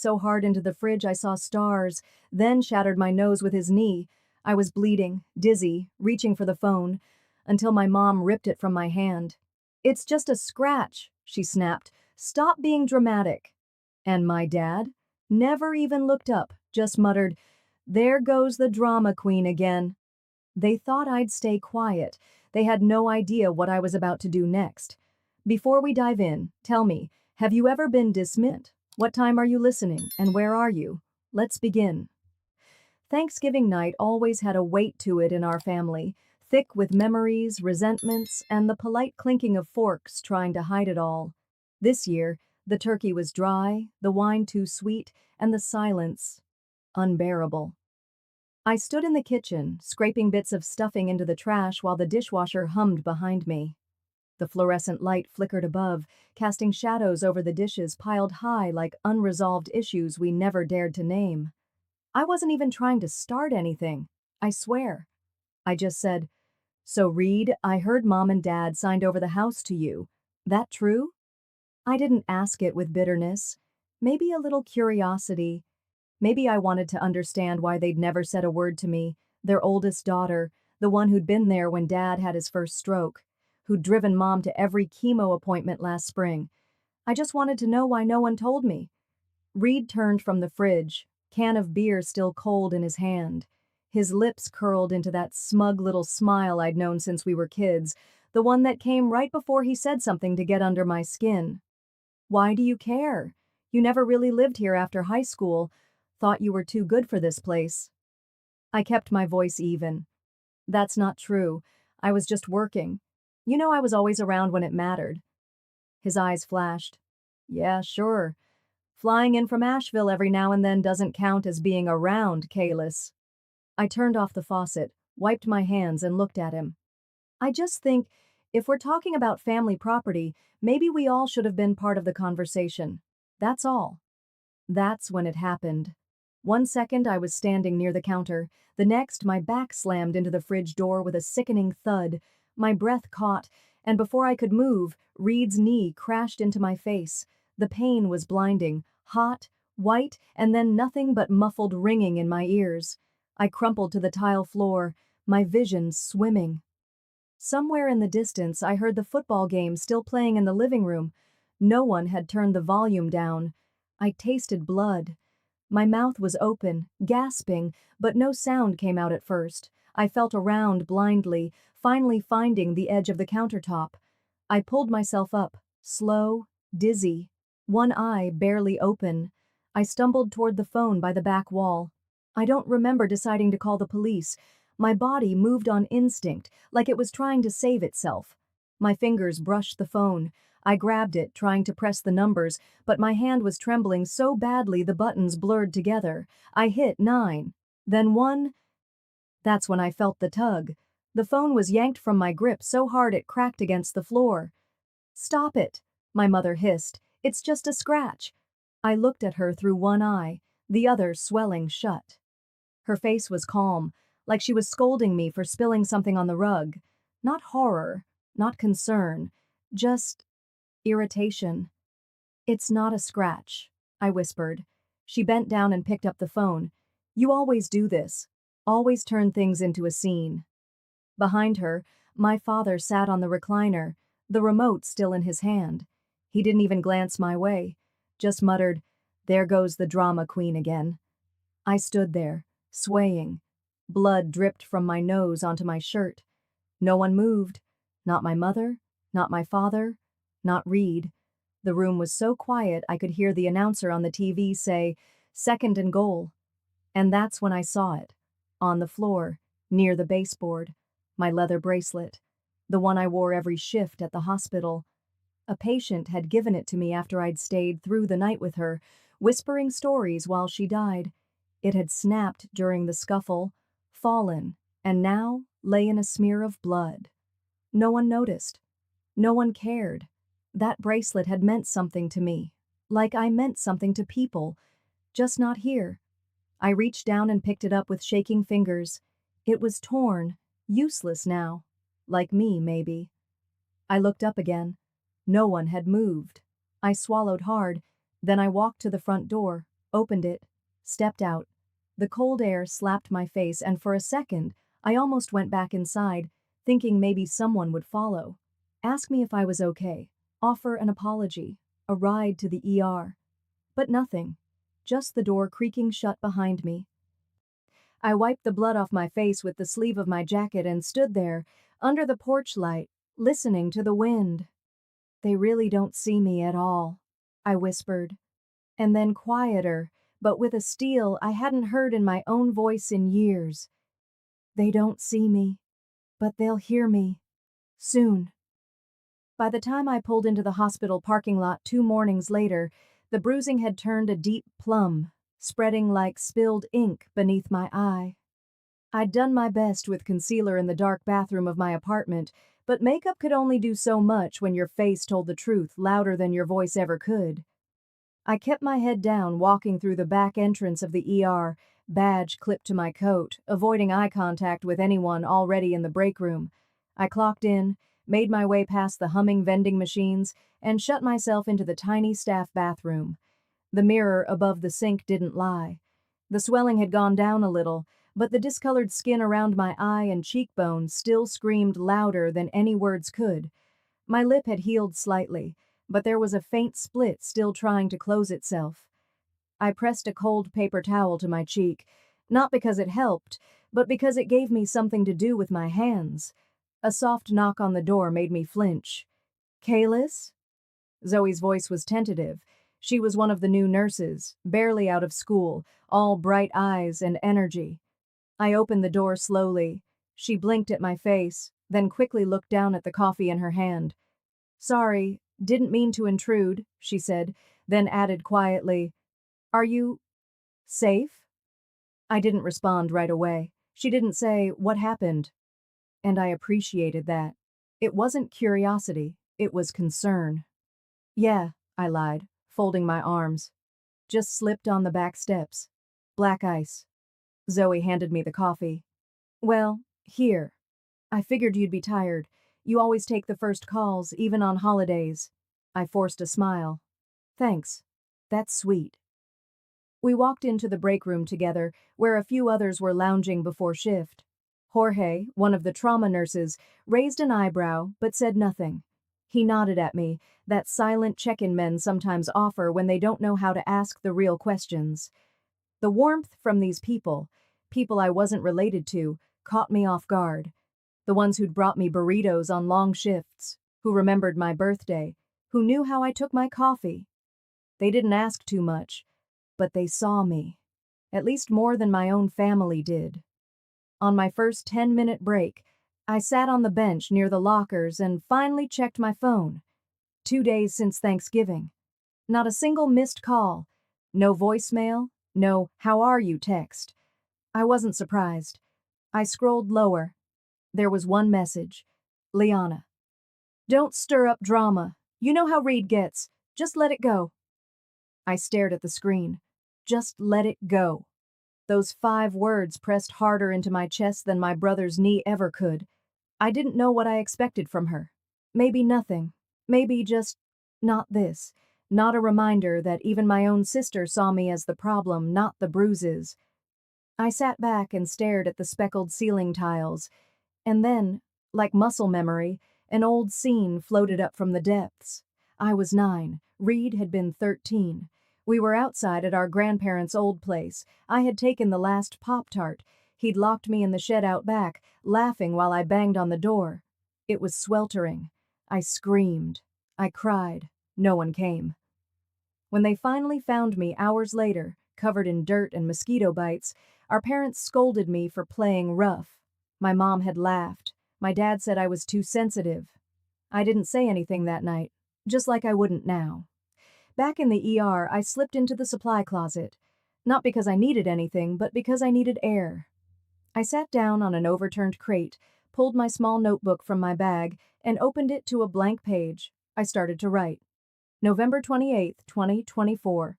so hard into the fridge I saw stars, then shattered my nose with his knee. I was bleeding, dizzy, reaching for the phone, until my mom ripped it from my hand. "It's just a scratch," she snapped. "Stop being dramatic." And my dad never even looked up, just muttered, "There goes the drama queen again." They thought I'd stay quiet. They had no idea what I was about to do next. Before we dive in, tell me, have you ever been dismissed? What time are you listening, and where are you? Let's begin. Thanksgiving night always had a weight to it in our family, thick with memories, resentments, and the polite clinking of forks trying to hide it all. This year, the turkey was dry, the wine too sweet, and the silence unbearable. I stood in the kitchen, scraping bits of stuffing into the trash while the dishwasher hummed behind me. The fluorescent light flickered above, casting shadows over the dishes piled high like unresolved issues we never dared to name. I wasn't even trying to start anything, I swear. I just said, "So Reed, I heard Mom and Dad signed over the house to you. That true?" I didn't ask it with bitterness. Maybe a little curiosity. Maybe I wanted to understand why they'd never said a word to me, their oldest daughter, the one who'd been there when Dad had his first stroke, who'd driven Mom to every chemo appointment last spring. I just wanted to know why no one told me. Reed turned from the fridge, can of beer still cold in his hand. His lips curled into that smug little smile I'd known since we were kids, the one that came right before he said something to get under my skin. "Why do you care? You never really lived here after high school. Thought you were too good for this place." I kept my voice even. "That's not true. I was just working. You know I was always around when it mattered." His eyes flashed. "Yeah, sure. Flying in from Asheville every now and then doesn't count as being around, Kalis." I turned off the faucet, wiped my hands, and looked at him. "I just think, if we're talking about family property, maybe we all should have been part of the conversation. That's all." That's when it happened. One second I was standing near the counter, the next my back slammed into the fridge door with a sickening thud, my breath caught, and before I could move, Reed's knee crashed into my face. The pain was blinding, hot, white, and then nothing but muffled ringing in my ears. I crumpled to the tile floor, my vision swimming. Somewhere in the distance I heard the football game still playing in the living room. No one had turned the volume down. I tasted blood. My mouth was open, gasping, but no sound came out at first. I felt around blindly, finally finding the edge of the countertop. I pulled myself up, slow, dizzy, one eye barely open. I stumbled toward the phone by the back wall. I don't remember deciding to call the police. My body moved on instinct, like it was trying to save itself. My fingers brushed the phone. I grabbed it, trying to press the numbers, but my hand was trembling so badly the buttons blurred together. I hit 9, then 1. That's when I felt the tug. The phone was yanked from my grip so hard it cracked against the floor. "Stop it," my mother hissed. "It's just a scratch." I looked at her through one eye, the other swelling shut. Her face was calm, like she was scolding me for spilling something on the rug. Not horror, not concern, just irritation. "It's not a scratch," I whispered. She bent down and picked up the phone. "You always do this. Always turn things into a scene." Behind her, my father sat on the recliner, the remote still in his hand. He didn't even glance my way, just muttered, "There goes the drama queen again." I stood there, swaying. Blood dripped from my nose onto my shirt. No one moved. Not my mother, not my father, not Reed. The room was so quiet I could hear the announcer on the TV say, "Second and goal." And that's when I saw it. On the floor, near the baseboard. My leather bracelet. The one I wore every shift at the hospital. A patient had given it to me after I'd stayed through the night with her, whispering stories while she died. It had snapped during the scuffle, fallen, and now lay in a smear of blood. No one noticed. No one cared. That bracelet had meant something to me, like I meant something to people, just not here. I reached down and picked it up with shaking fingers. It was torn, useless now. Like me, maybe. I looked up again. No one had moved. I swallowed hard, then I walked to the front door, opened it, stepped out. The cold air slapped my face, and for a second, I almost went back inside, thinking maybe someone would follow. Ask me if I was okay, offer an apology, a ride to the ER. But nothing. Just the door creaking shut behind me. I wiped the blood off my face with the sleeve of my jacket and stood there, under the porch light, listening to the wind. They really don't see me at all, I whispered. And then quieter, but with a steel I hadn't heard in my own voice in years. They don't see me, but they'll hear me. Soon. By the time I pulled into the hospital parking lot 2 mornings later, the bruising had turned a deep plum, spreading like spilled ink beneath my eye. I'd done my best with concealer in the dark bathroom of my apartment, but makeup could only do so much when your face told the truth louder than your voice ever could. I kept my head down, walking through the back entrance of the ER, badge clipped to my coat, avoiding eye contact with anyone already in the break room. I clocked in, made my way past the humming vending machines, and shut myself into the tiny staff bathroom. The mirror above the sink didn't lie. The swelling had gone down a little, but the discolored skin around my eye and cheekbone still screamed louder than any words could. My lip had healed slightly, but there was a faint split still trying to close itself. I pressed a cold paper towel to my cheek, not because it helped, but because it gave me something to do with my hands. A soft knock on the door made me flinch. "Kalis?" Zoe's voice was tentative. She was one of the new nurses, barely out of school, all bright eyes and energy. I opened the door slowly. She blinked at my face, then quickly looked down at the coffee in her hand. "Sorry, didn't mean to intrude," she said, then added quietly, "Are you safe?" I didn't respond right away. She didn't say, "What happened?" And I appreciated that. It wasn't curiosity, it was concern. "Yeah," I lied, folding my arms. "Just slipped on the back steps. Black ice." Zoe handed me the coffee. "Well, here. I figured you'd be tired. You always take the first calls, even on holidays." I forced a smile. "Thanks. That's sweet." We walked into the break room together, where a few others were lounging before shift. Jorge, one of the trauma nurses, raised an eyebrow but said nothing. He nodded at me, that silent check-in men sometimes offer when they don't know how to ask the real questions. The warmth from these people I wasn't related to, caught me off guard. The ones who'd brought me burritos on long shifts, who remembered my birthday, who knew how I took my coffee. They didn't ask too much, but they saw me. At least more than my own family did. On my first 10-minute break, I sat on the bench near the lockers and finally checked my phone. 2 days since Thanksgiving. Not a single missed call. No voicemail, no "how are you" text. I wasn't surprised. I scrolled lower. There was one message. Liana. "Don't stir up drama. You know how Reed gets. Just let it go." I stared at the screen. Just let it go. Those 5 words pressed harder into my chest than my brother's knee ever could. I didn't know what I expected from her. Maybe nothing. Maybe just not this. Not a reminder that even my own sister saw me as the problem, not the bruises. I sat back and stared at the speckled ceiling tiles. And then, like muscle memory, an old scene floated up from the depths. I was 9. Reed had been 13. We were outside at our grandparents' old place. I had taken the last Pop-Tart. He'd locked me in the shed out back, laughing while I banged on the door. It was sweltering. I screamed. I cried. No one came. When they finally found me hours later, covered in dirt and mosquito bites, our parents scolded me for playing rough. My mom had laughed. My dad said I was too sensitive. I didn't say anything that night, just like I wouldn't now. Back in the ER, I slipped into the supply closet. Not because I needed anything, but because I needed air. I sat down on an overturned crate, pulled my small notebook from my bag, and opened it to a blank page. I started to write. November 28, 2024.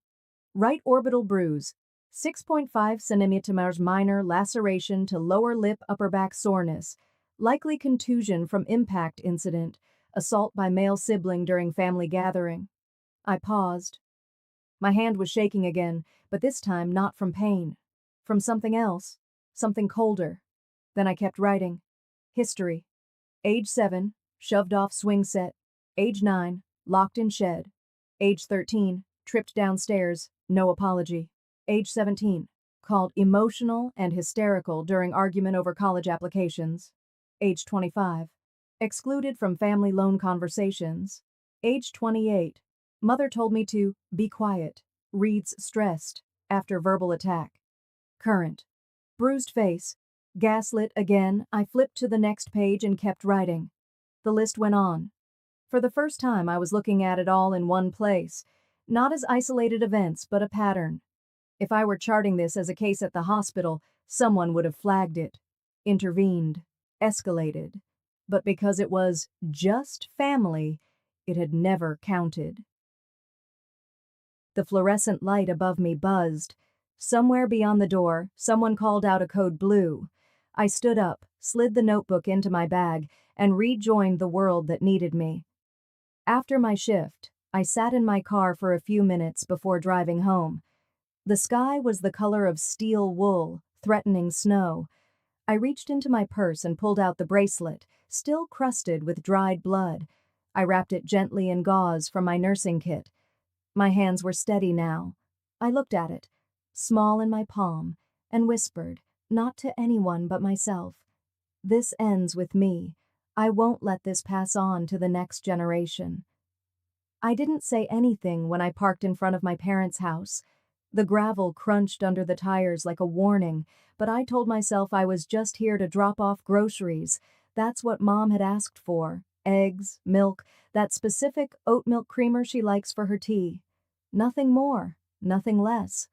Right orbital bruise. 6.5 centimeters minor laceration to lower lip upper back soreness. Likely contusion from impact incident. Assault by male sibling during family gathering. I paused. My hand was shaking again, but this time not from pain. From something else. Something colder. Then I kept writing. History. Age 7, shoved off swing set. Age 9, locked in shed. Age 13, tripped downstairs, no apology. Age 17, called emotional and hysterical during argument over college applications. Age 25, excluded from family loan conversations. Age 28, mother told me to be quiet, reads stressed, after verbal attack. Current. Bruised face. Gaslit again, I flipped to the next page and kept writing. The list went on. For the first time, I was looking at it all in one place, not as isolated events, but a pattern. If I were charting this as a case at the hospital, someone would have flagged it, intervened, escalated. But because it was just family, it had never counted. The fluorescent light above me buzzed. Somewhere beyond the door, someone called out a code blue. I stood up, slid the notebook into my bag, and rejoined the world that needed me. After my shift, I sat in my car for a few minutes before driving home. The sky was the color of steel wool, threatening snow. I reached into my purse and pulled out the bracelet, still crusted with dried blood. I wrapped it gently in gauze from my nursing kit. My hands were steady now. I looked at it, small in my palm, and whispered, not to anyone but myself, "This ends with me. I won't let this pass on to the next generation." I didn't say anything when I parked in front of my parents' house. The gravel crunched under the tires like a warning, but I told myself I was just here to drop off groceries. That's what Mom had asked for: eggs, milk, that specific oat milk creamer she likes for her tea. Nothing more, nothing less.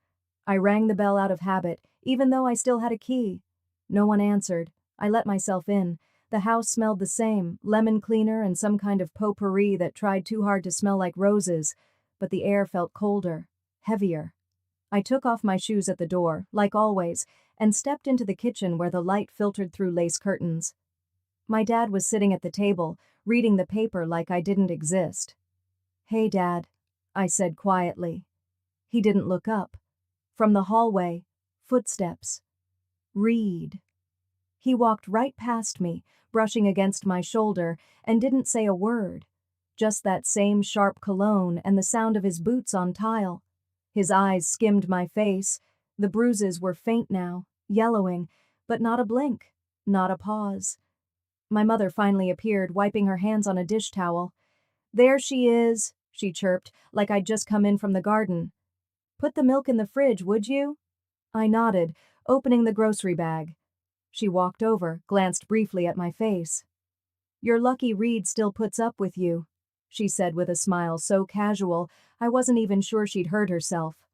I rang the bell out of habit, even though I still had a key. No one answered. I let myself in. The house smelled the same, lemon cleaner and some kind of potpourri that tried too hard to smell like roses, but the air felt colder, heavier. I took off my shoes at the door, like always, and stepped into the kitchen where the light filtered through lace curtains. My dad was sitting at the table, reading the paper like I didn't exist. "Hey, Dad," I said quietly. He didn't look up. From the hallway, footsteps. "Read." He walked right past me, brushing against my shoulder, and didn't say a word. Just that same sharp cologne and the sound of his boots on tile. His eyes skimmed my face. The bruises were faint now, yellowing, but not a blink, not a pause. My mother finally appeared, wiping her hands on a dish towel. "There she is," she chirped, like I'd just come in from the garden. "Put the milk in the fridge, would you?" I nodded, opening the grocery bag. She walked over, glanced briefly at my face. "You're lucky Reed still puts up with you," she said with a smile so casual I wasn't even sure she'd heard herself.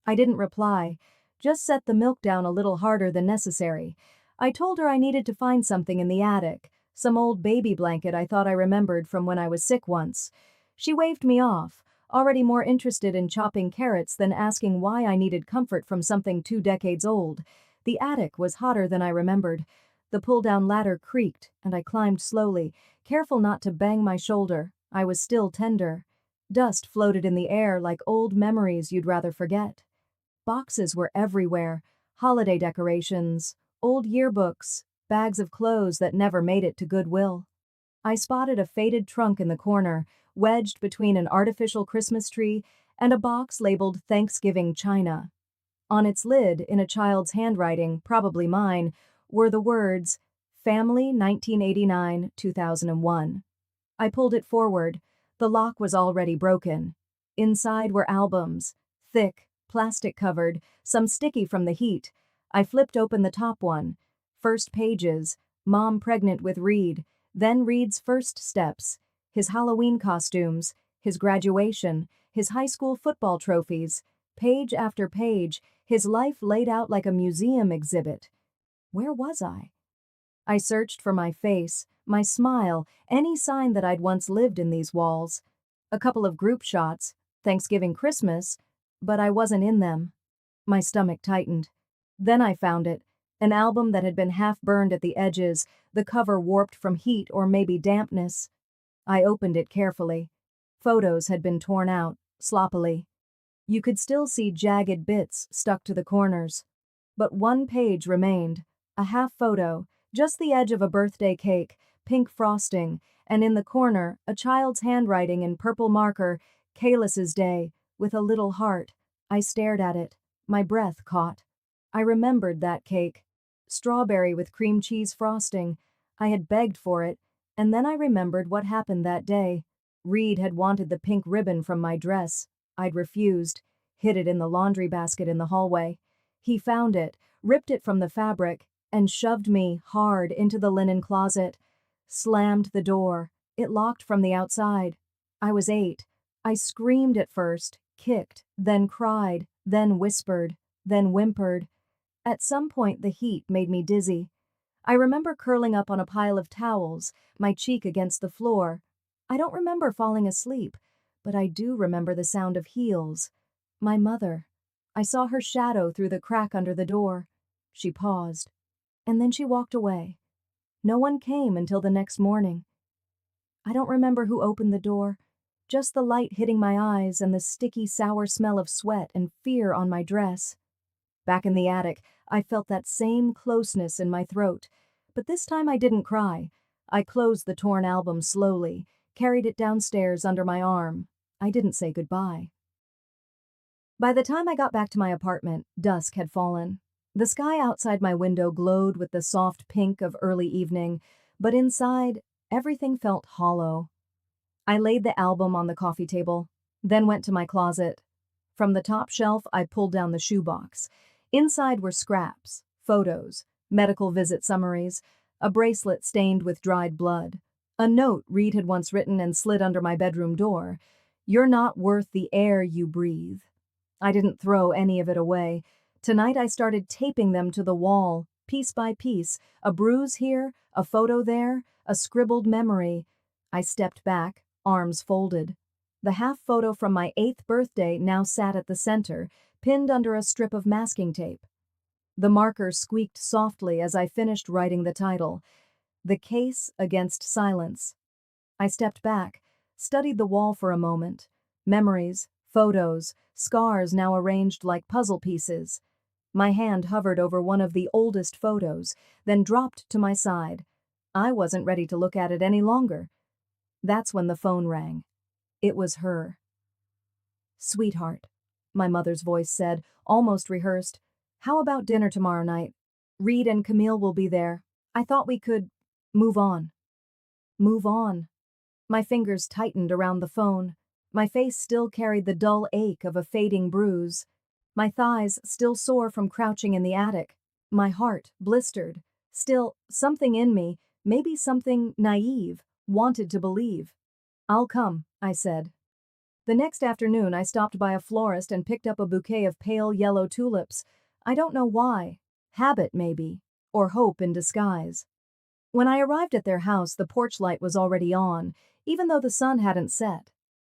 I didn't reply, just set the milk down a little harder than necessary. I told her I needed to find something in the attic, some old baby blanket I thought I remembered from when I was sick once. She waved me off, already more interested in chopping carrots than asking why I needed comfort from something 2 decades old. The attic was hotter than I remembered. The pull-down ladder creaked, and I climbed slowly, careful not to bang my shoulder. I was still tender. Dust floated in the air like old memories you'd rather forget. Boxes were everywhere, holiday decorations, old yearbooks, bags of clothes that never made it to Goodwill. I spotted a faded trunk in the corner, wedged between an artificial Christmas tree and a box labeled Thanksgiving China. On its lid, in a child's handwriting, probably mine, were the words, "Family 1989-2001. I pulled it forward. The lock was already broken. Inside were albums, thick, plastic-covered, some sticky from the heat. I flipped open the top one. First pages, Mom pregnant with Reed, then Reed's first steps, his Halloween costumes, his graduation, his high school football trophies. Page after page, his life laid out like a museum exhibit. Where was I? I searched for my face, my smile, any sign that I'd once lived in these walls. A couple of group shots, Thanksgiving, Christmas, but I wasn't in them. My stomach tightened. Then I found it, an album that had been half burned at the edges, the cover warped from heat or maybe dampness. I opened it carefully. Photos had been torn out, sloppily. You could still see jagged bits stuck to the corners. But one page remained, a half photo, just the edge of a birthday cake, pink frosting, and in the corner, a child's handwriting in purple marker, Kalis's Day, with a little heart. I stared at it. My breath caught. I remembered that cake. Strawberry with cream cheese frosting. I had begged for it, and then I remembered what happened that day. Reed had wanted the pink ribbon from my dress. I'd refused, hid it in the laundry basket in the hallway. He found it, ripped it from the fabric, and shoved me hard into the linen closet. Slammed the door. It locked from the outside. I was 8. I screamed at first, kicked, then cried, then whispered, then whimpered. At some point the heat made me dizzy. I remember curling up on a pile of towels, my cheek against the floor. I don't remember falling asleep, but I do remember the sound of heels. My mother. I saw her shadow through the crack under the door. She paused, and then she walked away. No one came until the next morning. I don't remember who opened the door, just the light hitting my eyes and the sticky, sour smell of sweat and fear on my dress. Back in the attic, I felt that same closeness in my throat, but this time I didn't cry. I closed the torn album slowly, carried it downstairs under my arm. I didn't say goodbye. By the time I got back to my apartment, dusk had fallen. The sky outside my window glowed with the soft pink of early evening, but inside, everything felt hollow. I laid the album on the coffee table, then went to my closet. From the top shelf, I pulled down the shoebox. Inside were scraps, photos, medical visit summaries, a bracelet stained with dried blood, a note Reed had once written and slid under my bedroom door. "You're not worth the air you breathe." I didn't throw any of it away. Tonight I started taping them to the wall, piece by piece, a bruise here, a photo there, a scribbled memory. I stepped back, arms folded. The half photo from my 8th birthday now sat at the center, pinned under a strip of masking tape. The marker squeaked softly as I finished writing the title, "The Case Against Silence." I stepped back, studied the wall for a moment. Memories, photos, scars now arranged like puzzle pieces. My hand hovered over one of the oldest photos, then dropped to my side. I wasn't ready to look at it any longer. That's when the phone rang. It was her. "Sweetheart," my mother's voice said, almost rehearsed. "How about dinner tomorrow night? Reed and Camille will be there. I thought we could move on." Move on. My fingers tightened around the phone. My face still carried the dull ache of a fading bruise. My thighs still sore from crouching in the attic. My heart blistered. Still, something in me, maybe something naive, wanted to believe. "I'll come," I said. The next afternoon, I stopped by a florist and picked up a bouquet of pale yellow tulips. I don't know why. Habit, maybe. Or hope in disguise. When I arrived at their house, the porch light was already on, even though the sun hadn't set.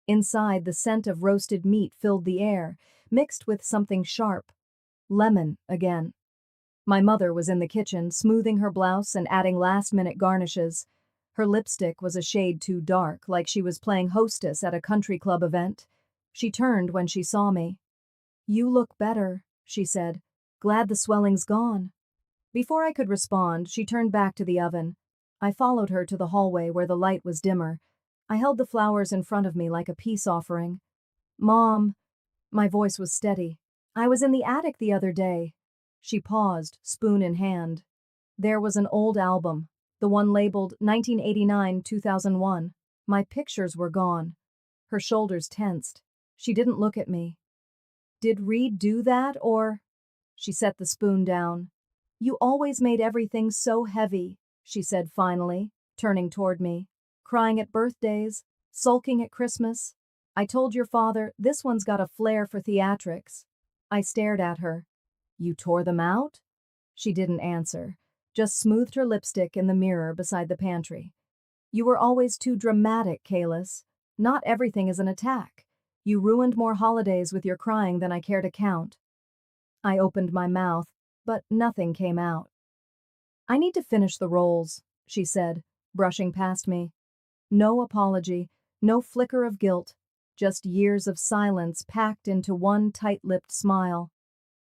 Inside, the scent of roasted meat filled the air, mixed with something sharp. Lemon, again. My mother was in the kitchen, smoothing her blouse and adding last-minute garnishes. Her lipstick was a shade too dark, like she was playing hostess at a country club event. She turned when she saw me. "You look better," she said. "Glad the swelling's gone." Before I could respond, she turned back to the oven. I followed her to the hallway where the light was dimmer. I held the flowers in front of me like a peace offering. "Mom," my voice was steady. "I was in the attic the other day." She paused, spoon in hand. There was an old album, the one labeled 1989-2001. My pictures were gone. Her shoulders tensed. She didn't look at me. "Did Reed do that, or—" She set the spoon down. "You always made everything so heavy," she said finally, turning toward me. "Crying at birthdays, sulking at Christmas. I told your father, this one's got a flair for theatrics." I stared at her. "You tore them out?" She didn't answer, just smoothed her lipstick in the mirror beside the pantry. "You were always too dramatic, Kalis. Not everything is an attack. You ruined more holidays with your crying than I care to count." I opened my mouth, but nothing came out. "I need to finish the rolls," she said, brushing past me. No apology, no flicker of guilt, just years of silence packed into one tight-lipped smile.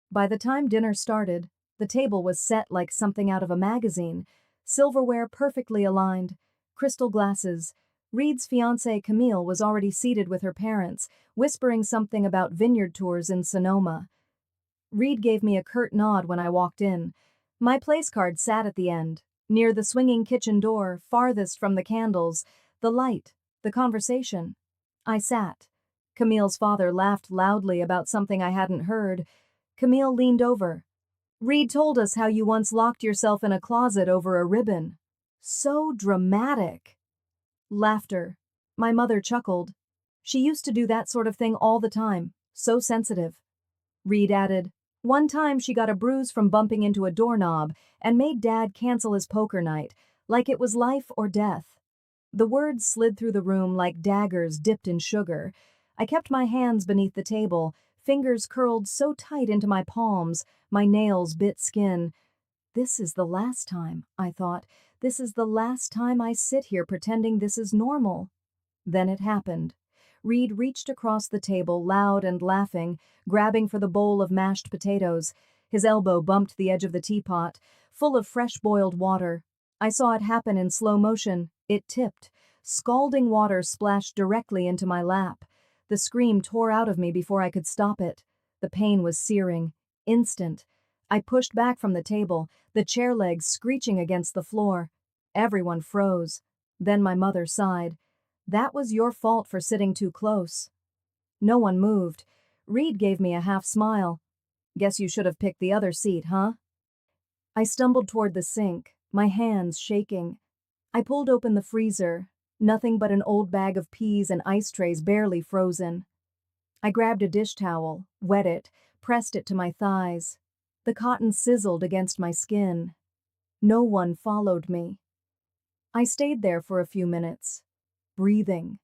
By the time dinner started, the table was set like something out of a magazine, silverware perfectly aligned, crystal glasses. Reed's fiancée Camille was already seated with her parents, whispering something about vineyard tours in Sonoma. Reed gave me a curt nod when I walked in. My place card sat at the end, near the swinging kitchen door, farthest from the candles, the light, the conversation. I sat. Camille's father laughed loudly about something I hadn't heard. Camille leaned over. "Reed told us how you once locked yourself in a closet over a ribbon." "So dramatic." Laughter. My mother chuckled. "She used to do that sort of thing all the time, so sensitive." Reed added, "One time she got a bruise from bumping into a doorknob and made Dad cancel his poker night, like it was life or death." The words slid through the room like daggers dipped in sugar. I kept my hands beneath the table, fingers curled so tight into my palms, my nails bit skin. This is the last time, I thought. This is the last time I sit here pretending this is normal. Then it happened. Reed reached across the table, loud and laughing, grabbing for the bowl of mashed potatoes. His elbow bumped the edge of the teapot, full of fresh boiled water. I saw it happen in slow motion. It tipped. Scalding water splashed directly into my lap. The scream tore out of me before I could stop it. The pain was searing, instant. I pushed back from the table, the chair legs screeching against the floor. Everyone froze. Then my mother sighed. "That was your fault for sitting too close." No one moved. Reed gave me a half smile. "Guess you should have picked the other seat, huh?" I stumbled toward the sink, my hands shaking. I pulled open the freezer, nothing but an old bag of peas and ice trays barely frozen. I grabbed a dish towel, wet it, pressed it to my thighs. The cotton sizzled against my skin. No one followed me. I stayed there for a few minutes, breathing,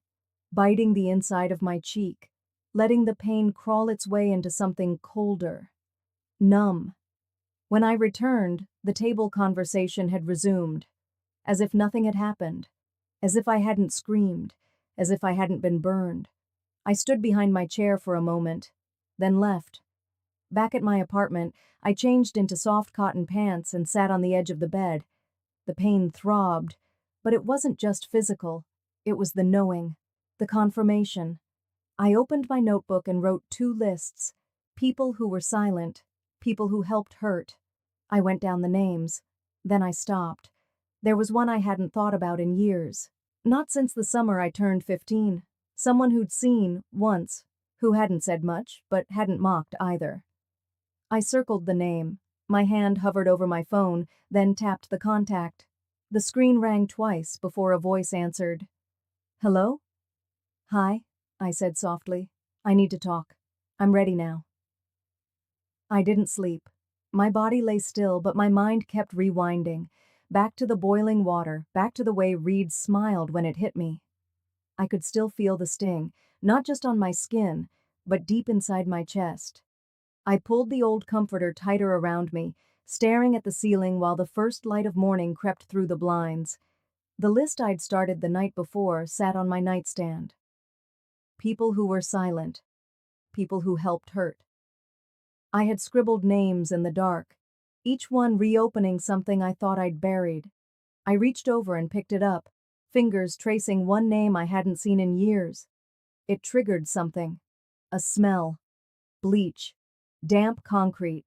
biting the inside of my cheek, letting the pain crawl its way into something colder, numb. When I returned, the table conversation had resumed, as if nothing had happened, as if I hadn't screamed, as if I hadn't been burned. I stood behind my chair for a moment, then left. Back at my apartment, I changed into soft cotton pants and sat on the edge of the bed. The pain throbbed, but it wasn't just physical. It was the knowing, the confirmation. I opened my notebook and wrote 2 lists: people who were silent, people who helped hurt. I went down the names. Then I stopped. There was one I hadn't thought about in years. Not since the summer I turned 15. Someone who'd seen, once, who hadn't said much, but hadn't mocked either. I circled the name. My hand hovered over my phone, then tapped the contact. The screen rang twice before a voice answered. "Hello?" "Hi," I said softly. "I need to talk. I'm ready now." I didn't sleep. My body lay still, but my mind kept rewinding. Back to the boiling water, back to the way Reed smiled when it hit me. I could still feel the sting, not just on my skin, but deep inside my chest. I pulled the old comforter tighter around me, staring at the ceiling while the first light of morning crept through the blinds. The list I'd started the night before sat on my nightstand. People who were silent. People who helped hurt. I had scribbled names in the dark, each one reopening something I thought I'd buried. I reached over and picked it up, fingers tracing one name I hadn't seen in years. It triggered something. A smell. Bleach. Damp concrete.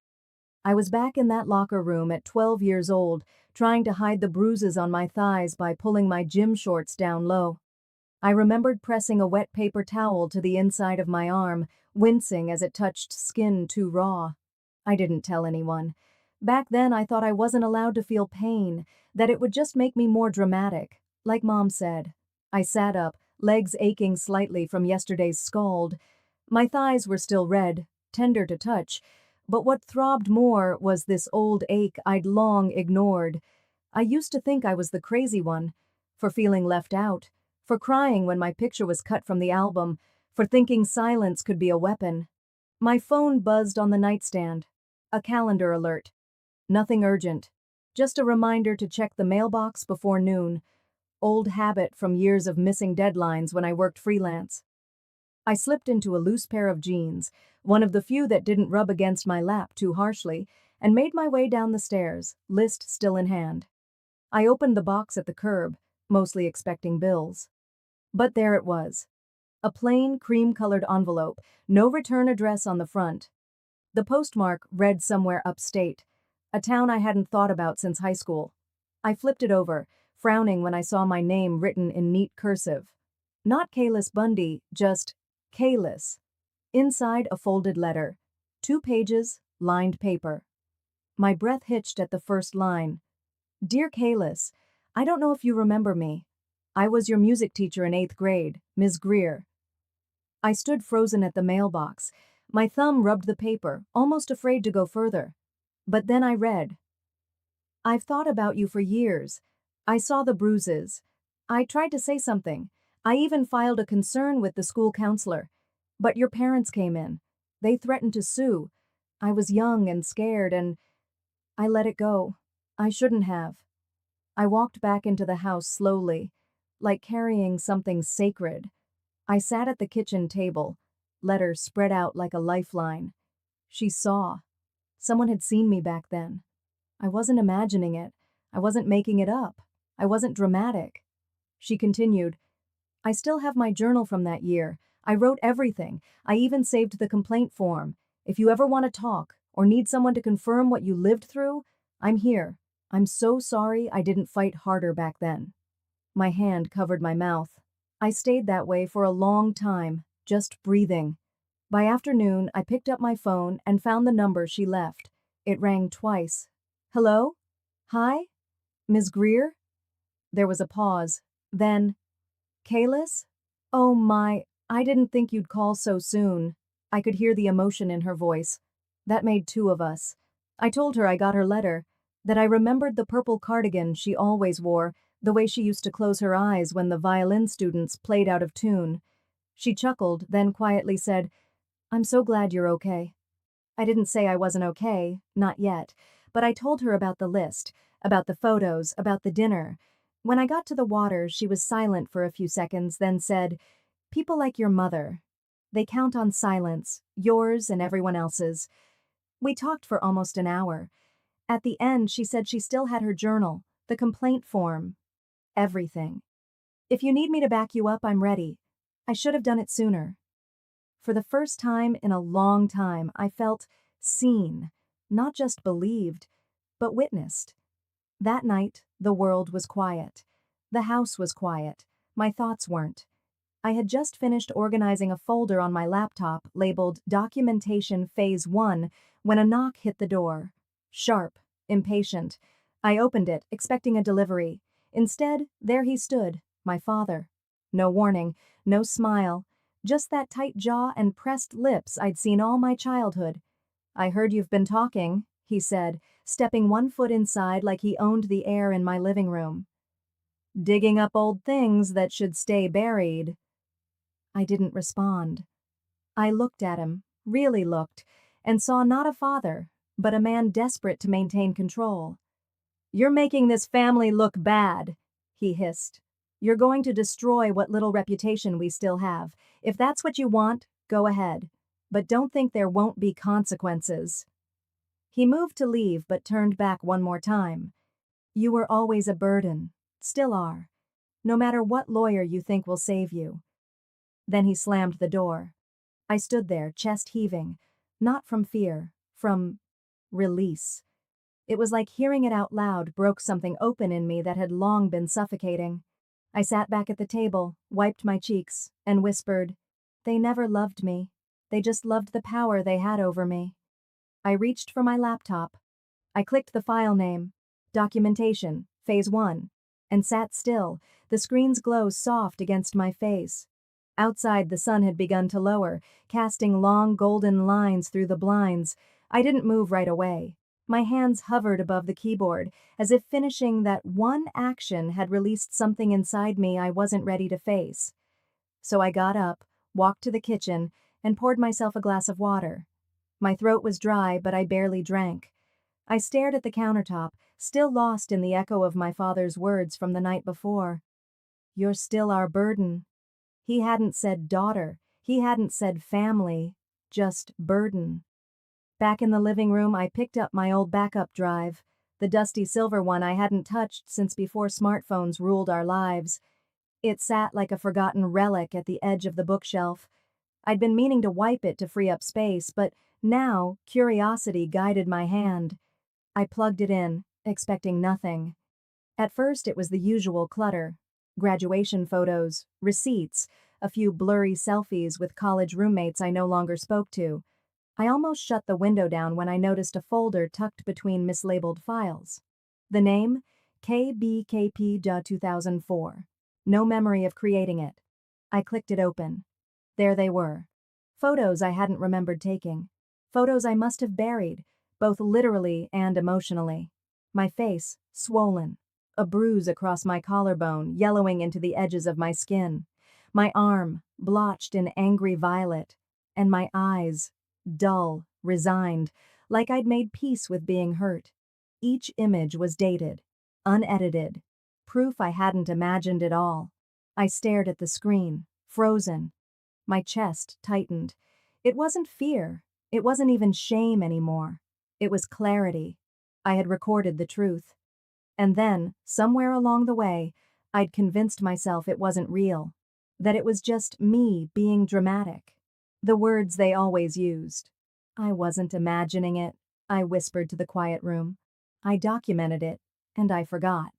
I was back in that locker room at 12 years old, trying to hide the bruises on my thighs by pulling my gym shorts down low. I remembered pressing a wet paper towel to the inside of my arm, wincing as it touched skin too raw. I didn't tell anyone. Back then I thought I wasn't allowed to feel pain, that it would just make me more dramatic, like Mom said. I sat up, legs aching slightly from yesterday's scald. My thighs were still red, tender to touch, but what throbbed more was this old ache I'd long ignored. I used to think I was the crazy one, for feeling left out, for crying when my picture was cut from the album, for thinking silence could be a weapon. My phone buzzed on the nightstand. A calendar alert. Nothing urgent. Just a reminder to check the mailbox before noon. Old habit from years of missing deadlines when I worked freelance. I slipped into a loose pair of jeans, one of the few that didn't rub against my lap too harshly, and made my way down the stairs, list still in hand. I opened the box at the curb, mostly expecting bills. But there it was. A plain, cream-colored envelope, no return address on the front. The postmark read somewhere upstate, a town I hadn't thought about since high school. I flipped it over, frowning when I saw my name written in neat cursive. Not Kalis Bundy, just Kalis. Inside a folded letter. 2 pages, lined paper. My breath hitched at the first line. Dear Kalis, I don't know if you remember me. I was your music teacher in 8th grade, Ms. Greer. I stood frozen at the mailbox. My thumb rubbed the paper, almost afraid to go further. But then I read. I've thought about you for years. I saw the bruises. I tried to say something. I even filed a concern with the school counselor. But your parents came in. They threatened to sue. I was young and scared, and I let it go. I shouldn't have. I walked back into the house slowly, like carrying something sacred. I sat at the kitchen table, letters spread out like a lifeline. She saw. Someone had seen me back then. I wasn't imagining it. I wasn't making it up. I wasn't dramatic. She continued, I still have my journal from that year. I wrote everything. I even saved the complaint form. If you ever want to talk or need someone to confirm what you lived through, I'm here. I'm so sorry I didn't fight harder back then. My hand covered my mouth. I stayed that way for a long time, just breathing. By afternoon, I picked up my phone and found the number she left. It rang twice. Hello? Hi? Ms. Greer? There was a pause. Then, Kalis? Oh my, I didn't think you'd call so soon. I could hear the emotion in her voice. That made 2 of us. I told her I got her letter, that I remembered the purple cardigan she always wore, the way she used to close her eyes when the violin students played out of tune. She chuckled, then quietly said, I'm so glad you're okay. I didn't say I wasn't okay, not yet, but I told her about the list, about the photos, about the dinner. When I got to the water, she was silent for a few seconds, then said, People like your mother. They count on silence, yours and everyone else's. We talked for almost an hour. At the end, she said she still had her journal, the complaint form, everything. If you need me to back you up, I'm ready. I should have done it sooner. For the first time in a long time, I felt seen, not just believed, but witnessed. That night, the world was quiet. The house was quiet. My thoughts weren't. I had just finished organizing a folder on my laptop labeled Documentation Phase 1 when a knock hit the door. Sharp, impatient. I opened it, expecting a delivery. Instead, there he stood, my father. No warning, no smile, just that tight jaw and pressed lips I'd seen all my childhood. I heard you've been talking, he said, stepping 1 foot inside like he owned the air in my living room. Digging up old things that should stay buried. I didn't respond. I looked at him, really looked, and saw not a father, but a man desperate to maintain control. You're making this family look bad, he hissed. You're going to destroy what little reputation we still have. If that's what you want, go ahead. But don't think there won't be consequences. He moved to leave but turned back one more time. You were always a burden. Still are. No matter what lawyer you think will save you. Then he slammed the door. I stood there, chest heaving. Not from fear, from release. It was like hearing it out loud broke something open in me that had long been suffocating. I sat back at the table, wiped my cheeks, and whispered, They never loved me. They just loved the power they had over me. I reached for my laptop. I clicked the file name, Documentation, Phase 1, and sat still, the screen's glow soft against my face. Outside, the sun had begun to lower, casting long golden lines through the blinds. I didn't move right away. My hands hovered above the keyboard, as if finishing that one action had released something inside me I wasn't ready to face. So I got up, walked to the kitchen, and poured myself a glass of water. My throat was dry, but I barely drank. I stared at the countertop, still lost in the echo of my father's words from the night before. You're still our burden. He hadn't said daughter. He hadn't said family, just burden. Back in the living room, I picked up my old backup drive, the dusty silver one I hadn't touched since before smartphones ruled our lives. It sat like a forgotten relic at the edge of the bookshelf. I'd been meaning to wipe it to free up space, but now curiosity guided my hand. I plugged it in, expecting nothing. At first, it was the usual clutter: graduation photos, receipts, a few blurry selfies with college roommates I no longer spoke to. I almost shut the window down when I noticed a folder tucked between mislabeled files. The name? KBKP.2004. No memory of creating it. I clicked it open. There they were. Photos I hadn't remembered taking. Photos I must have buried, both literally and emotionally. My face, swollen. A bruise across my collarbone, yellowing into the edges of my skin. My arm, blotched in angry violet. And my eyes, dull, resigned, like I'd made peace with being hurt. Each image was dated, unedited, proof I hadn't imagined it all. I stared at the screen, frozen. My chest tightened. It wasn't fear. It wasn't even shame anymore. It was clarity. I had recorded the truth. And then, somewhere along the way, I'd convinced myself it wasn't real. That it was just me being dramatic. The words they always used. I wasn't imagining it, I whispered to the quiet room. I documented it, and I forgot.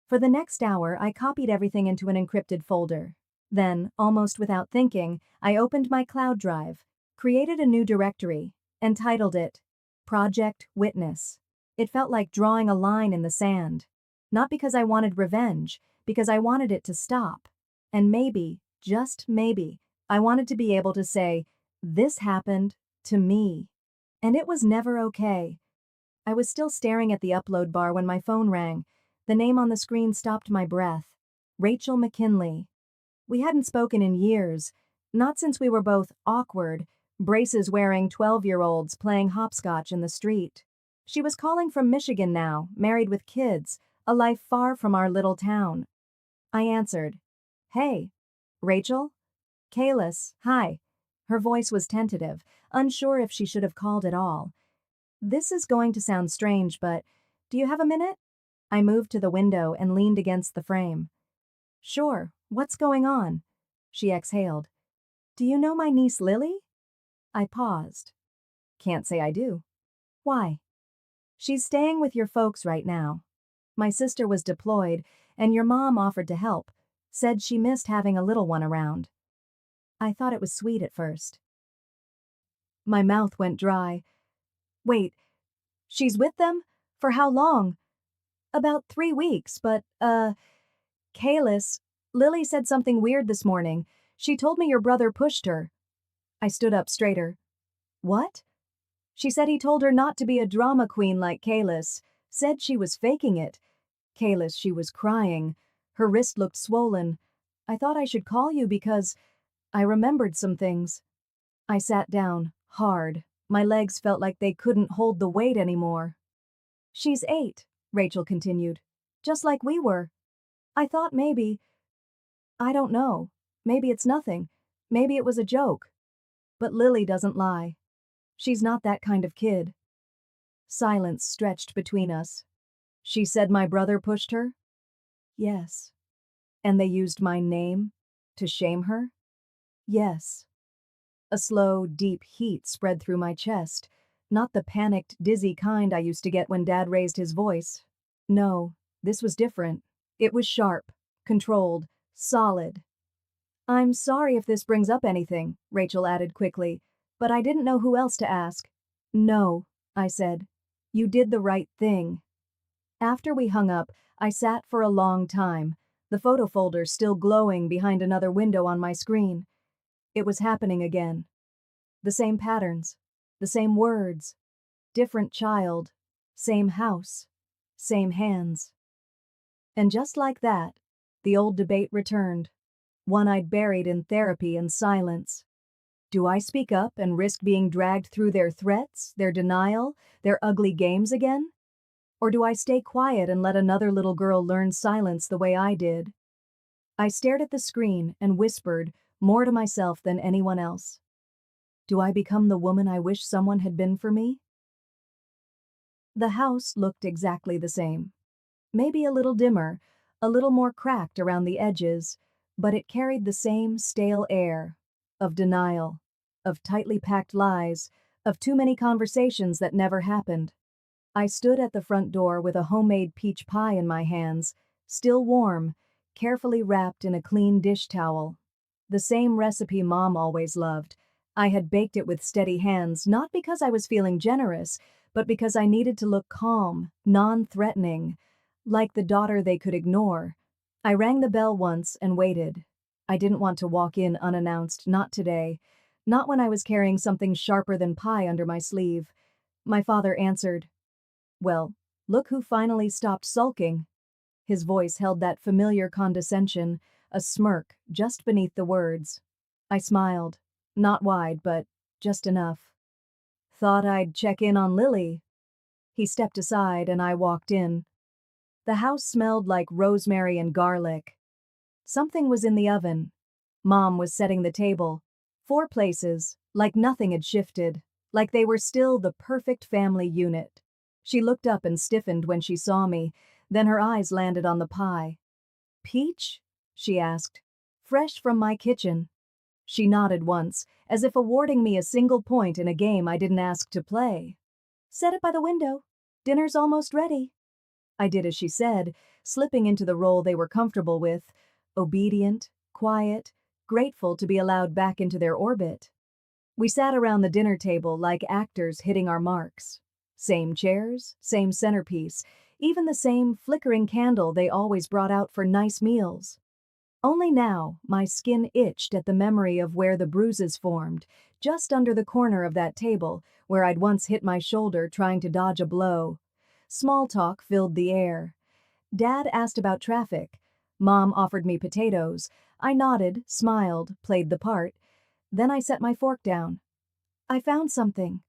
For the next hour, I copied everything into an encrypted folder. Then, almost without thinking, I opened my cloud drive, created a new directory, and titled it Project Witness. It felt like drawing a line in the sand. Not because I wanted revenge, because I wanted it to stop. And maybe, just maybe, I wanted to be able to say, this happened to me. And it was never okay. I was still staring at the upload bar when my phone rang. The name on the screen stopped my breath. Rachel McKinley. We hadn't spoken in years, not since we were both awkward, braces-wearing 12-year-olds playing hopscotch in the street. She was calling from Michigan now, married with kids, a life far from our little town. I answered. Hey, Rachel? Kalis, hi. Her voice was tentative, unsure if she should have called at all. This is going to sound strange, but do you have a minute? I moved to the window and leaned against the frame. Sure, what's going on? She exhaled. Do you know my niece Lily? I paused. Can't say I do. Why? She's staying with your folks right now. My sister was deployed, and your mom offered to help, said she missed having a little one around. I thought it was sweet at first. My mouth went dry. Wait, she's with them? For how long? About 3 weeks, but, Kalis, Lily said something weird this morning. She told me your brother pushed her. I stood up straighter. What? She said he told her not to be a drama queen like Kalis, said she was faking it. Kalis, she was crying. Her wrist looked swollen. I thought I should call you because I remembered some things. I sat down, hard. My legs felt like they couldn't hold the weight anymore. She's 8, Rachel continued. Just like we were. I thought maybe, I don't know. Maybe it's nothing. Maybe it was a joke. But Lily doesn't lie. She's not that kind of kid. Silence stretched between us. She said my brother pushed her? Yes. And they used my name to shame her? Yes. A slow, deep heat spread through my chest, not the panicked, dizzy kind I used to get when Dad raised his voice. No, this was different. It was sharp, controlled, solid. I'm sorry if this brings up anything, Rachel added quickly, but I didn't know who else to ask. No, I said. You did the right thing. After we hung up, I sat for a long time, the photo folder still glowing behind another window on my screen. It was happening again. The same patterns, the same words, different child, same house, same hands. And just like that, the old debate returned, one I'd buried in therapy and silence. Do I speak up and risk being dragged through their threats, their denial, their ugly games again? Or do I stay quiet and let another little girl learn silence the way I did? I stared at the screen and whispered, more to myself than anyone else. Do I become the woman I wish someone had been for me? The house looked exactly the same. Maybe a little dimmer, a little more cracked around the edges, but it carried the same stale air of denial, of tightly packed lies, of too many conversations that never happened. I stood at the front door with a homemade peach pie in my hands, still warm, carefully wrapped in a clean dish towel. The same recipe Mom always loved. I had baked it with steady hands, not because I was feeling generous, but because I needed to look calm, non-threatening, like the daughter they could ignore. I rang the bell once and waited. I didn't want to walk in unannounced, not today, not when I was carrying something sharper than pie under my sleeve. My father answered. Well, look who finally stopped sulking. His voice held that familiar condescension, a smirk just beneath the words. I smiled, not wide, but just enough. Thought I'd check in on Lily. He stepped aside and I walked in. The house smelled like rosemary and garlic. Something was in the oven. Mom was setting the table. 4 places, like nothing had shifted, like they were still the perfect family unit. She looked up and stiffened when she saw me, then her eyes landed on the pie. Peach? She asked. Fresh from my kitchen. She nodded once, as if awarding me a single point in a game I didn't ask to play. Set it by the window. Dinner's almost ready. I did as she said, slipping into the role they were comfortable with, obedient, quiet, grateful to be allowed back into their orbit. We sat around the dinner table like actors hitting our marks. Same chairs, same centerpiece, even the same flickering candle they always brought out for nice meals. Only now, my skin itched at the memory of where the bruises formed, just under the corner of that table, where I'd once hit my shoulder trying to dodge a blow. Small talk filled the air. Dad asked about traffic. Mom offered me potatoes. I nodded, smiled, played the part. Then I set my fork down. I found something,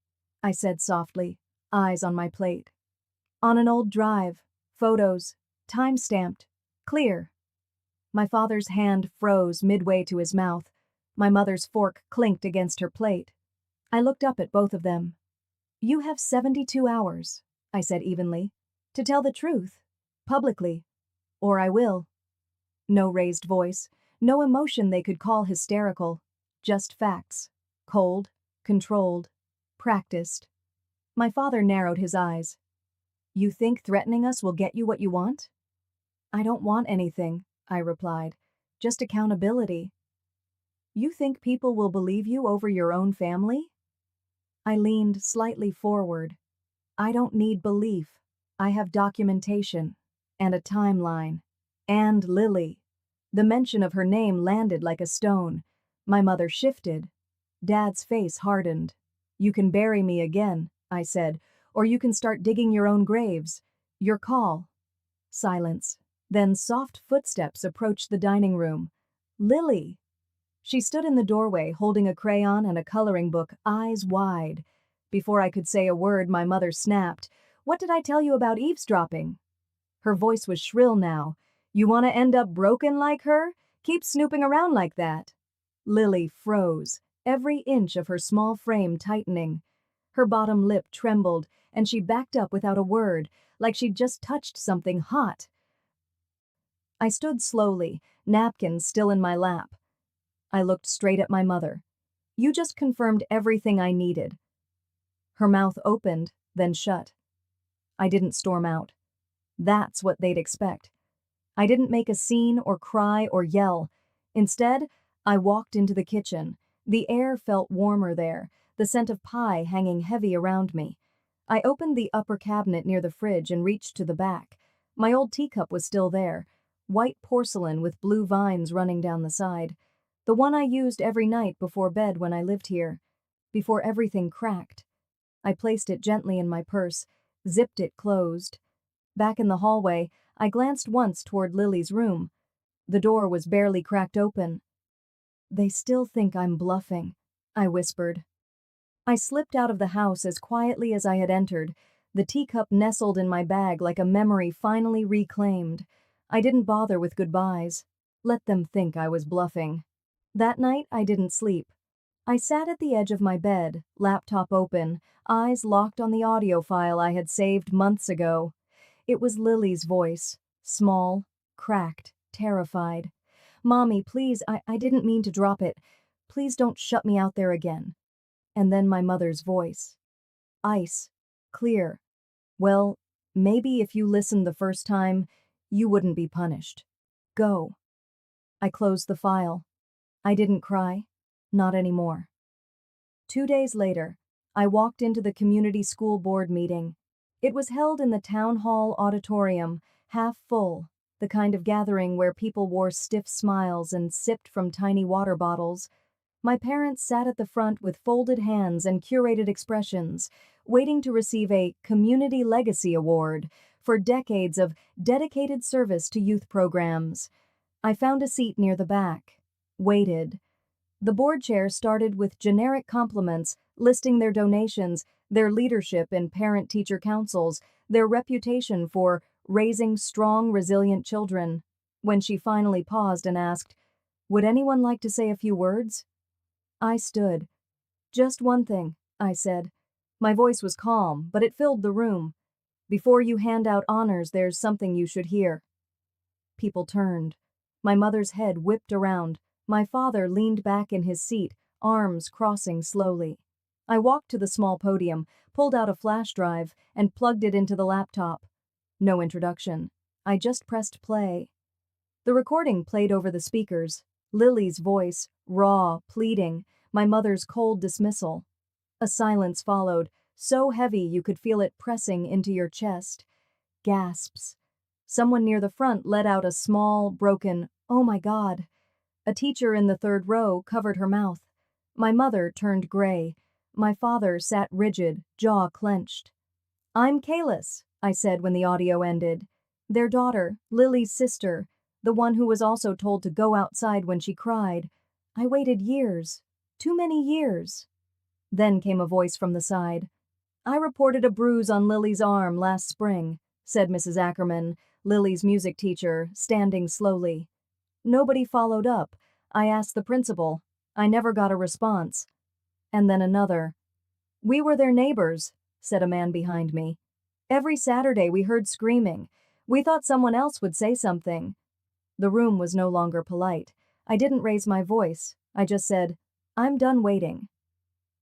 I said softly, eyes on my plate. On an old drive, photos, time-stamped, clear. My father's hand froze midway to his mouth. My mother's fork clinked against her plate. I looked up at both of them. You have 72 hours, I said evenly, to tell the truth, publicly, or I will. No raised voice, no emotion they could call hysterical, just facts, cold, controlled, practiced. My father narrowed his eyes. You think threatening us will get you what you want? I don't want anything, I replied. Just accountability. You think people will believe you over your own family? I leaned slightly forward. I don't need belief. I have documentation. And a timeline. And Lily. The mention of her name landed like a stone. My mother shifted. Dad's face hardened. You can bury me again, I said, or you can start digging your own graves. Your call. Silence. Then soft footsteps approached the dining room. Lily! She stood in the doorway holding a crayon and a coloring book, eyes wide. Before I could say a word, my mother snapped. What did I tell you about eavesdropping? Her voice was shrill now. You want to end up broken like her? Keep snooping around like that. Lily froze, every inch of her small frame tightening. Her bottom lip trembled, and she backed up without a word, like she'd just touched something hot. I stood slowly, napkins still in my lap. I looked straight at my mother. You just confirmed everything I needed. Her mouth opened, then shut. I didn't storm out. That's what they'd expect. I didn't make a scene or cry or yell. Instead, I walked into the kitchen. The air felt warmer there, the scent of pie hanging heavy around me. I opened the upper cabinet near the fridge and reached to the back. My old teacup was still there, white porcelain with blue vines running down the side. The one I used every night before bed when I lived here, before everything cracked. I placed it gently in my purse, zipped it closed. Back in the hallway, I glanced once toward Lily's room. The door was barely cracked open. They still think I'm bluffing, I whispered. I slipped out of the house as quietly as I had entered, the teacup nestled in my bag like a memory finally reclaimed. I didn't bother with goodbyes. Let them think I was bluffing. That night, I didn't sleep. I sat at the edge of my bed, laptop open, eyes locked on the audio file I had saved months ago. It was Lily's voice, small, cracked, terrified. "Mommy, please, I didn't mean to drop it. Please don't shut me out there again." And then my mother's voice. Ice. Clear. "Well, maybe if you listened the first time, you wouldn't be punished. Go." I closed the file. I didn't cry. Not anymore. 2 days later, I walked into the community school board meeting. It was held in the town hall auditorium, half full, the kind of gathering where people wore stiff smiles and sipped from tiny water bottles. My parents sat at the front with folded hands and curated expressions, waiting to receive a Community Legacy Award for decades of dedicated service to youth programs. I found a seat near the back, waited. The board chair started with generic compliments, listing their donations, their leadership in parent-teacher councils, their reputation for raising strong, resilient children. When she finally paused and asked, "Would anyone like to say a few words?" I stood. "Just one thing," I said. My voice was calm, but it filled the room. "Before you hand out honors, there's something you should hear." People turned. My mother's head whipped around. My father leaned back in his seat, arms crossing slowly. I walked to the small podium, pulled out a flash drive, and plugged it into the laptop. No introduction. I just pressed play. The recording played over the speakers. Lily's voice, raw, pleading, my mother's cold dismissal. A silence followed, so heavy you could feel it pressing into your chest. Gasps. Someone near the front let out a small, broken, "Oh my God." A teacher in the third row covered her mouth. My mother turned gray. My father sat rigid, jaw clenched. "I'm Kalis," I said when the audio ended. "Their daughter, Lily's sister, the one who was also told to go outside when she cried. I waited years, too many years." Then came a voice from the side. "I reported a bruise on Lily's arm last spring," said Mrs. Ackerman, Lily's music teacher, standing slowly. Nobody followed up. I asked the principal. I never got a response. And then another. "We were their neighbors," said a man behind me. "Every Saturday we heard screaming. We thought someone else would say something." The room was no longer polite. I didn't raise my voice. I just said, "I'm done waiting."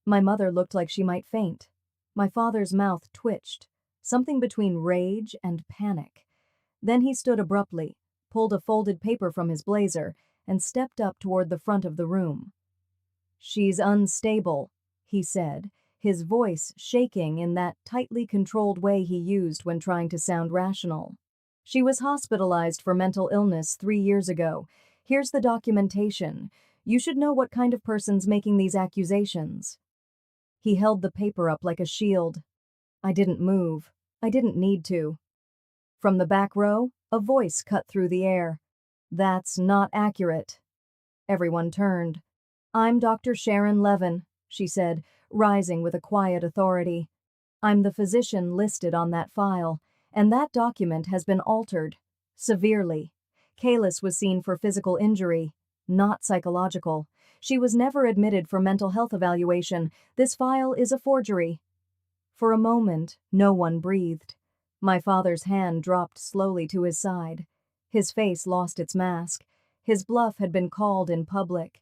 My mother looked like she might faint. My father's mouth twitched, something between rage and panic. Then he stood abruptly, pulled a folded paper from his blazer, and stepped up toward the front of the room. "She's unstable," he said, his voice shaking in that tightly controlled way he used when trying to sound rational. "She was hospitalized for mental illness 3 years ago. Here's the documentation. You should know what kind of person's making these accusations." He held the paper up like a shield. I didn't move. I didn't need to. From the back row, a voice cut through the air. "That's not accurate." Everyone turned. "I'm Dr. Sharon Levin," she said, rising with a quiet authority. "I'm the physician listed on that file, and that document has been altered. Severely. Kalis was seen for physical injury, not psychological. She was never admitted for mental health evaluation. This file is a forgery." For a moment, no one breathed. My father's hand dropped slowly to his side. His face lost its mask. His bluff had been called in public.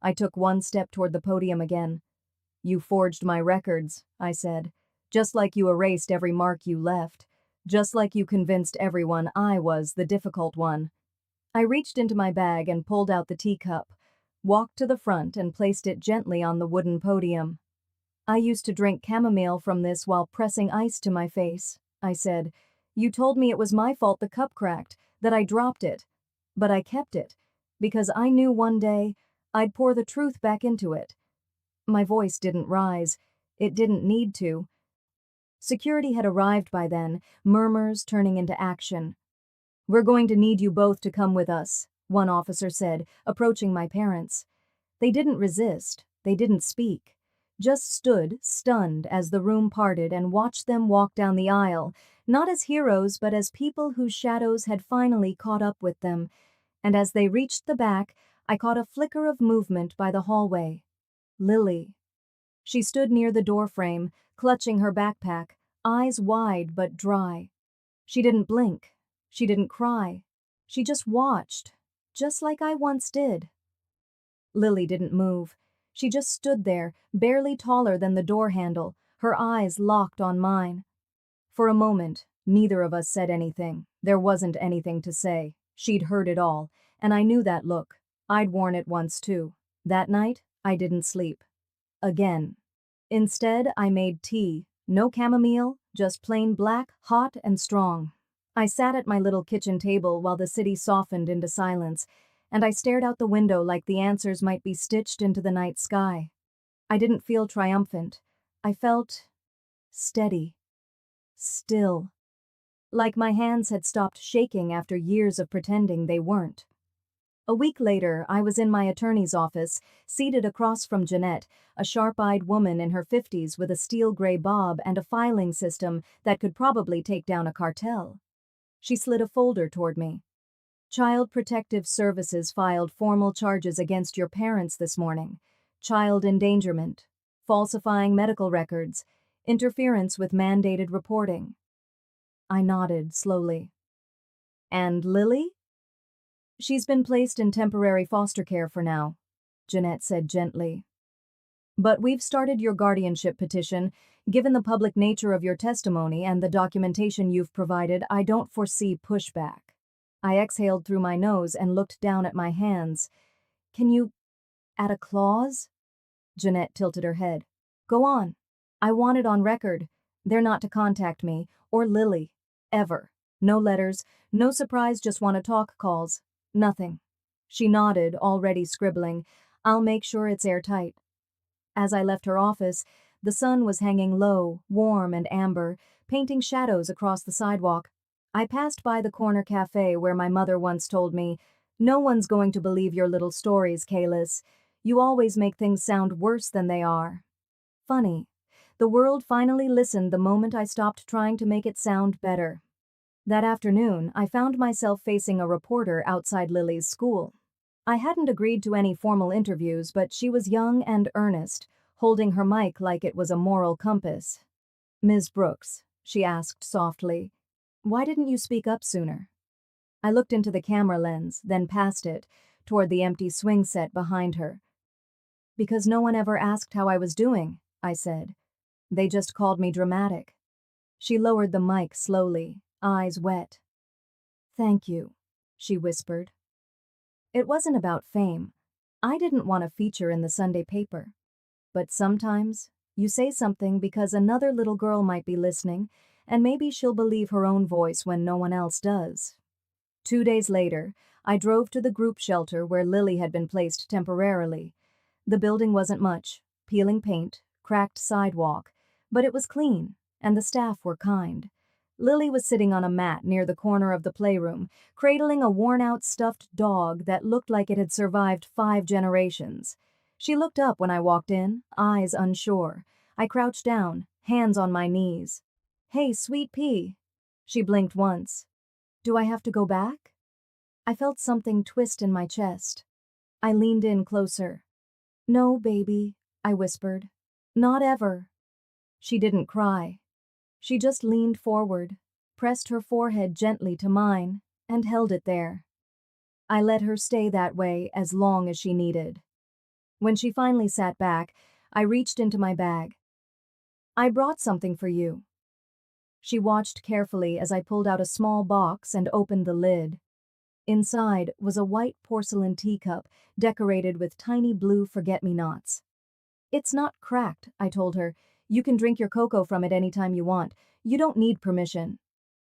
I took one step toward the podium again. "You forged my records," I said, "just like you erased every mark you left, just like you convinced everyone I was the difficult one." I reached into my bag and pulled out the teacup, walked to the front and placed it gently on the wooden podium. "I used to drink chamomile from this while pressing ice to my face," I said. "You told me it was my fault the cup cracked, that I dropped it. But I kept it, because I knew one day I'd pour the truth back into it." My voice didn't rise. It didn't need to. Security had arrived by then, murmurs turning into action. "We're going to need you both to come with us," one officer said, approaching my parents. They didn't resist. They didn't speak. Just stood, stunned, as the room parted and watched them walk down the aisle, not as heroes but as people whose shadows had finally caught up with them. And as they reached the back, I caught a flicker of movement by the hallway. Lily. She stood near the doorframe, clutching her backpack, eyes wide but dry. She didn't blink. She didn't cry. She just watched, just like I once did. Lily didn't move. She just stood there, barely taller than the door handle, her eyes locked on mine. For a moment, neither of us said anything. There wasn't anything to say. She'd heard it all, and I knew that look. I'd worn it once too. That night, I didn't sleep. Again. Instead, I made tea. No chamomile, just plain black, hot and strong. I sat at my little kitchen table while the city softened into silence, and I stared out the window like the answers might be stitched into the night sky. I didn't feel triumphant. I felt steady. Still. Like my hands had stopped shaking after years of pretending they weren't. A week later, I was in my attorney's office, seated across from Jeanette, a sharp-eyed woman in her 50s with a steel gray bob and a filing system that could probably take down a cartel. She slid a folder toward me. Child Protective Services filed formal charges against your parents this morning. Child endangerment, falsifying medical records, interference with mandated reporting. I nodded slowly. And Lily? She's been placed in temporary foster care for now, Jeanette said gently. But we've started your guardianship petition. Given the public nature of your testimony and the documentation you've provided, I don't foresee pushback. I exhaled through my nose and looked down at my hands. Can you add a clause? Jeanette tilted her head. Go on. I want it on record. They're not to contact me, or Lily. Ever. No letters, no surprise just want to talk calls. Nothing. She nodded, already scribbling. I'll make sure it's airtight. As I left her office, the sun was hanging low, warm and amber, painting shadows across the sidewalk. I passed by the corner cafe where my mother once told me, "No one's going to believe your little stories, Kalis. You always make things sound worse than they are." Funny. The world finally listened the moment I stopped trying to make it sound better. That afternoon, I found myself facing a reporter outside Lily's school. I hadn't agreed to any formal interviews, but she was young and earnest, holding her mic like it was a moral compass. "Ms. Brooks," she asked softly, "why didn't you speak up sooner?" I looked into the camera lens, then past it, toward the empty swing set behind her. "Because no one ever asked how I was doing," I said. "They just called me dramatic." She lowered the mic slowly, eyes wet. "Thank you," she whispered. It wasn't about fame. I didn't want a feature in the Sunday paper. But sometimes, you say something because another little girl might be listening, and maybe she'll believe her own voice when no one else does. 2 days later, I drove to the group shelter where Lily had been placed temporarily. The building wasn't much, peeling paint, cracked sidewalk, but it was clean, and the staff were kind. Lily was sitting on a mat near the corner of the playroom, cradling a worn-out stuffed dog that looked like it had survived 5 generations. She looked up when I walked in, eyes unsure. I crouched down, hands on my knees. "Hey, sweet pea." She blinked once. "Do I have to go back?" I felt something twist in my chest. I leaned in closer. "No, baby," I whispered. "Not ever." She didn't cry. She just leaned forward, pressed her forehead gently to mine, and held it there. I let her stay that way as long as she needed. When she finally sat back, I reached into my bag. "I brought something for you." She watched carefully as I pulled out a small box and opened the lid. Inside was a white porcelain teacup decorated with tiny blue forget-me-nots. "It's not cracked," I told her. "You can drink your cocoa from it anytime you want. You don't need permission."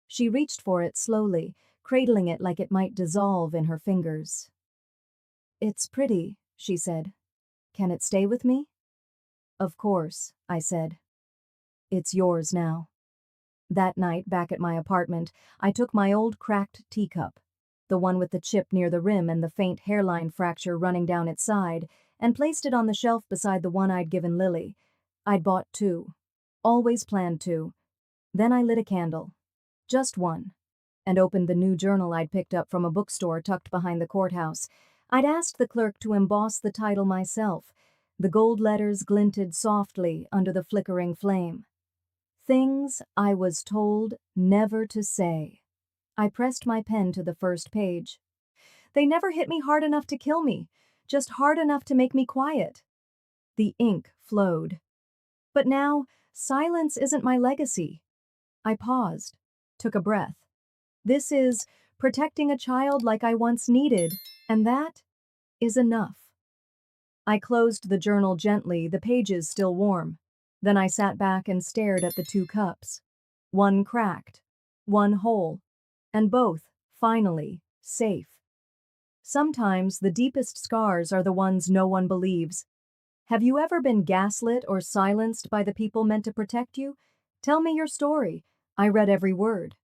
She reached for it slowly, cradling it like it might dissolve in her fingers. "It's pretty," she said. "Can it stay with me?" "Of course," I said. "It's yours now." That night, back at my apartment, I took my old cracked teacup, the one with the chip near the rim and the faint hairline fracture running down its side, and placed it on the shelf beside the one I'd given Lily. I'd bought 2. Always planned to. Then I lit a candle. Just one. And opened the new journal I'd picked up from a bookstore tucked behind the courthouse. I'd asked the clerk to emboss the title myself. The gold letters glinted softly under the flickering flame. Things I was told never to say. I pressed my pen to the first page. They never hit me hard enough to kill me, just hard enough to make me quiet. The ink flowed. But now, silence isn't my legacy. I paused, took a breath. This is protecting a child like I once needed, and that is enough. I closed the journal gently, the pages still warm. Then I sat back and stared at the two cups. One cracked, one whole, and both, finally, safe. Sometimes the deepest scars are the ones no one believes. Have you ever been gaslit or silenced by the people meant to protect you? Tell me your story. I read every word.